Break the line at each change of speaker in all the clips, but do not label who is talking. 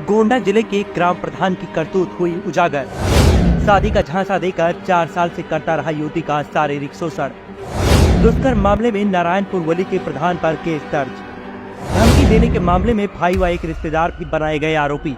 गोंडा जिले के ग्राम प्रधान की करतूत हुई उजागर। शादी का झांसा देकर 4 साल से करता रहा युवती का शारीरिक शोषण। दुष्कर्म मामले में नारायणपुर वली के प्रधान पर केस दर्ज। धमकी देने के मामले में भाई व एक रिश्तेदार भी बनाए गए आरोपी।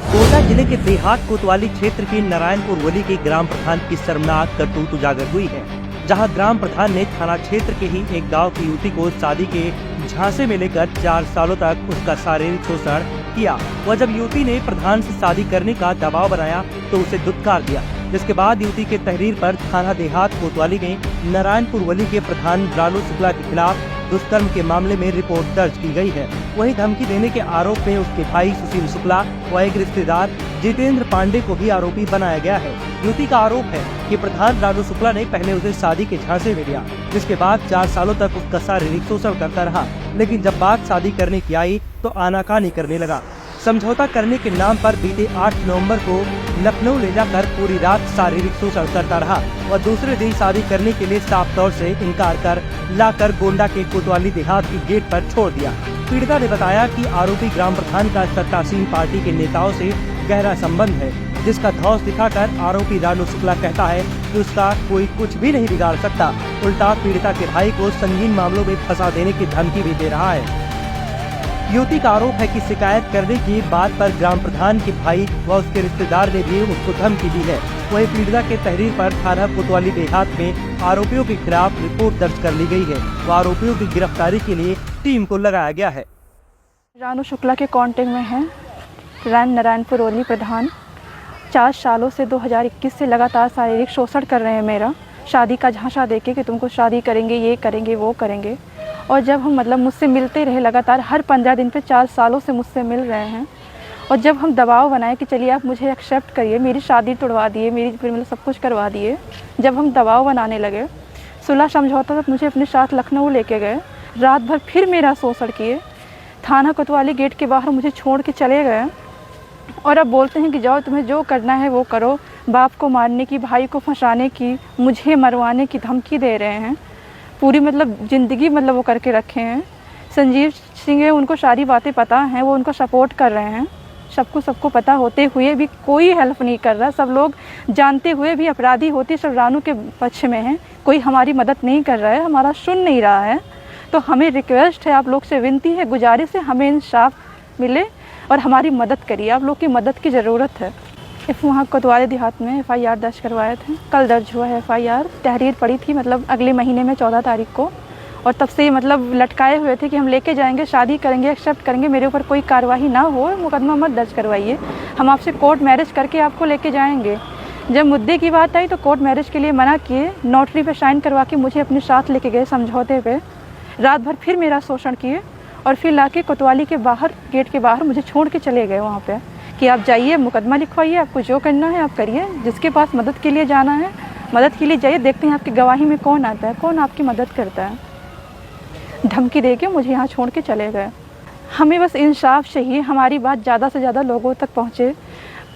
गोंडा जिले के देहात कोतवाली क्षेत्र के नारायणपुर वली के ग्राम प्रधान की शर्मनाक करतूत उजागर हुई है, जहां ग्राम प्रधान ने थाना क्षेत्र के ही एक गांव की युवती को शादी के झांसे में लेकर 4 सालों तक उसका शारीरिक शोषण किया। वह जब युवती ने प्रधान से शादी करने का दबाव बनाया तो उसे दुत्कार दिया, जिसके बाद युवती के तहरीर पर थाना देहात कोतवाली में नारायणपुर वली के प्रधान रानू शुक्ला के खिलाफ दुष्कर्म के मामले में रिपोर्ट दर्ज की गई है। वहीं धमकी देने के आरोप में उसके भाई सुशील शुक्ला व एक रिश्तेदार जितेंद्र पांडे को भी आरोपी बनाया गया है। युवती का आरोप है कि प्रधान रानू शुक्ला ने पहले उसे शादी के झांसे में लिया, जिसके बाद 4 सालों तक उसका शारीरिक शोषण करता रहा, लेकिन जब बात शादी करने की आई तो आनाकानी करने लगा। समझौता करने के नाम पर बीते 8 नवंबर को लखनऊ ले जाकर पूरी रात शारीरिक शोषण करता रहा और दूसरे दिन शादी करने के लिए साफ तौर से इनकार कर लाकर गोंडा के कोतवाली देहात की गेट पर छोड़ दिया। पीड़िता ने बताया कि आरोपी ग्राम प्रधान का सत्तासीन पार्टी के नेताओं से गहरा संबंध है, जिसका धौंस दिखाकर आरोपी रानू शुक्ला कहता है कि उसका कोई कुछ भी नहीं बिगाड़ सकता। उल्टा पीड़िता के भाई को संगीन मामलों में फंसा देने की धमकी भी दे रहा है। युवती का आरोप है कि शिकायत करने की बात पर ग्राम प्रधान के भाई व उसके रिश्तेदार ने भी उसको धमकी दी है। वहीं पीड़िता के तहरीर पर थाना कोतवाली देहात में आरोपियों के खिलाफ रिपोर्ट दर्ज कर ली गई है व आरोपियों की गिरफ्तारी के लिए टीम को लगाया गया है।
रानू शुक्ला के कांटेक्ट में है नारायणपुर वली प्रधान। 4 सालों से 2021 से लगातार शारीरिक शोषण कर रहे हैं मेरा, शादी का झांसा देके कि तुमको शादी करेंगे, ये करेंगे, वो करेंगे। और जब हम मुझसे मिलते रहे लगातार, हर 15 दिन पे 4 सालों से मुझसे मिल रहे हैं। और जब हम दबाव बनाए कि चलिए आप मुझे एक्सेप्ट करिए, मेरी शादी तोड़वा दिए, मेरी फिर सब कुछ करवा दिए। जब हम दबाव बनाने लगे, सुलह समझौता तक मुझे अपने साथ लखनऊ लेके गए। रात भर फिर मेरा शोषण किए, थाना कोतवाली गेट के बाहर मुझे छोड़ के चले गए। और अब बोलते हैं कि जाओ, तुम्हें जो करना है वो करो। बाप को मारने की, भाई को फंसाने की, मुझे मरवाने की धमकी दे रहे हैं। पूरी ज़िंदगी वो करके रखे हैं। संजीव सिंह है, उनको सारी बातें पता हैं, वो उनको सपोर्ट कर रहे हैं। सबको पता होते हुए भी कोई हेल्प नहीं कर रहा। सब लोग जानते हुए भी अपराधी होते सब रानू के पक्ष में हैं। कोई हमारी मदद नहीं कर रहा है, हमारा सुन नहीं रहा है। तो हमें रिक्वेस्ट है, आप लोग से विनती है, गुजारिश है, हमें इंसाफ मिले और हमारी मदद करिए। आप लोग की मदद की ज़रूरत है। वहाँ कोतवाली देहात में FIR दर्ज करवाए थे, कल दर्ज हुआ है FIR। तहरीर पड़ी थी अगले महीने में 14 तारीख को, और तब से लटकाए हुए थे कि हम लेके जाएंगे, शादी करेंगे, एक्सेप्ट करेंगे, मेरे ऊपर कोई कार्रवाई ना हो, मुकदमा मत दर्ज करवाइए, हम आपसे कोर्ट मैरिज करके आपको लेके जाएंगे। जब मुद्दे की बात आई तो कोर्ट मैरिज के लिए मना किए, नोटरी पे साइन करवा के मुझे अपने साथ लेके गए समझौते पे। रात भर फिर मेरा शोषण किए और फिर लाके कोतवाली के बाहर, गेट के बाहर मुझे छोड़ के चले गए वहाँ पे कि आप जाइए, मुकदमा लिखवाइए, आपको जो करना है आप करिए, जिसके पास मदद के लिए जाना है मदद के लिए जाइए, देखते हैं आपकी गवाही में कौन आता है, कौन आपकी मदद करता है। धमकी दे के मुझे यहाँ छोड़ के चले गए। हमें बस इंसाफ चाहिए, हमारी बात ज़्यादा से ज़्यादा लोगों तक पहुँचे,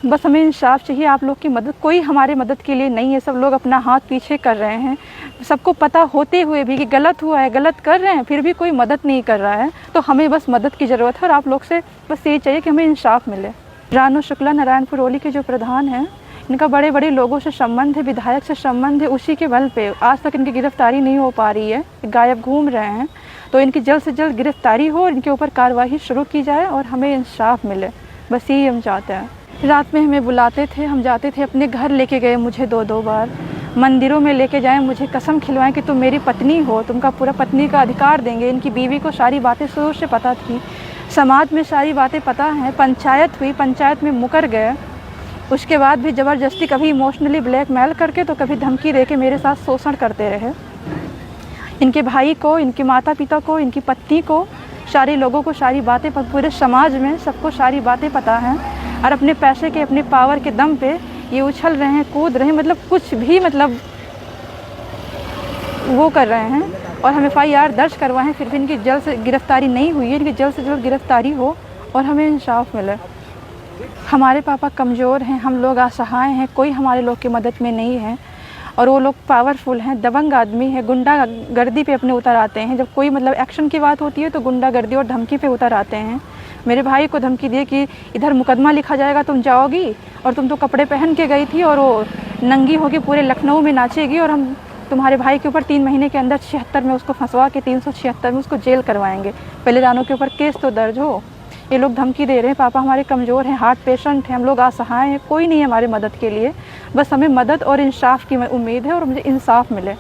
बस हमें इंसाफ चाहिए। आप लोग की मदद, कोई हमारे मदद के लिए नहीं है। सब लोग अपना हाथ पीछे कर रहे हैं, सबको पता होते हुए भी कि गलत हुआ है, गलत कर रहे हैं, फिर भी कोई मदद नहीं कर रहा है। तो हमें बस मदद की ज़रूरत है और आप लोग से बस यही चाहिए कि हमें इंसाफ मिले। रानू शुक्ला नारायणपुर वली के जो प्रधान हैं, इनका बड़े बड़े लोगों से संबंध है, विधायक से संबंध है। उसी के बल पे आज तक इनकी गिरफ्तारी नहीं हो पा रही है, गायब घूम रहे हैं। तो इनकी जल्द से जल्द गिरफ्तारी हो और इनके ऊपर कार्रवाई शुरू की जाए और हमें इंसाफ मिले, बस यही हम चाहते हैं। रात में हमें बुलाते थे, हम जाते थे, अपने घर लेके गए मुझे 2-2 बार, मंदिरों में लेके जाएं, मुझे कसम खिलवाएं कि तुम मेरी पत्नी हो, तुमका पूरा पत्नी का अधिकार देंगे। इनकी बीवी को सारी बातें शुरू से पता थी, समाज में सारी बातें पता हैं। पंचायत हुई, पंचायत में मुकर गए, उसके बाद भी ज़बरदस्ती कभी इमोशनली ब्लैकमेल करके तो कभी धमकी दे के मेरे साथ शोषण करते रहे। इनके भाई को, इनके माता पिता को, इनकी पत्नी को, सारे लोगों को सारी बातें, पूरे समाज में सबको सारी बातें पता हैं। और अपने पैसे के, अपने पावर के दम पे ये उछल रहे हैं, कूद रहे हैं, कुछ भी वो कर रहे हैं। और हम FIR दर्ज करवाएं, फिर भी इनकी जल्द से गिरफ्तारी नहीं हुई है। इनकी जल्द से जल्द गिरफ्तारी हो और हमें इंसाफ मिले। हमारे पापा कमज़ोर हैं, हम लोग असहाय हैं, कोई हमारे लोग की मदद में नहीं है। और वो लोग पावरफुल हैं, दबंग आदमी है, गुंडागर्दी पे अपने उतर आते हैं। जब कोई एक्शन की बात होती है तो गुंडागर्दी और धमकी पे उतर आते हैं। मेरे भाई को धमकी दिए कि इधर मुकदमा लिखा जाएगा, तुम जाओगी और तुम तो कपड़े पहन के गई थी और वो नंगी होके पूरे लखनऊ में नाचेगी और हम तुम्हारे भाई के ऊपर 3 महीने के अंदर 76 में उसको फंसवा के 376 में उसको जेल करवाएंगे, पहले रानों के ऊपर केस तो दर्ज हो। ये लोग धमकी दे रहे हैं। पापा हमारे कमज़ोर हैं, हार्ट पेशेंट हैं, हम लोग असहाय हैं, कोई नहीं है हमारे मदद के लिए। बस हमें मदद और इंसाफ की उम्मीद है और मुझे इंसाफ मिले।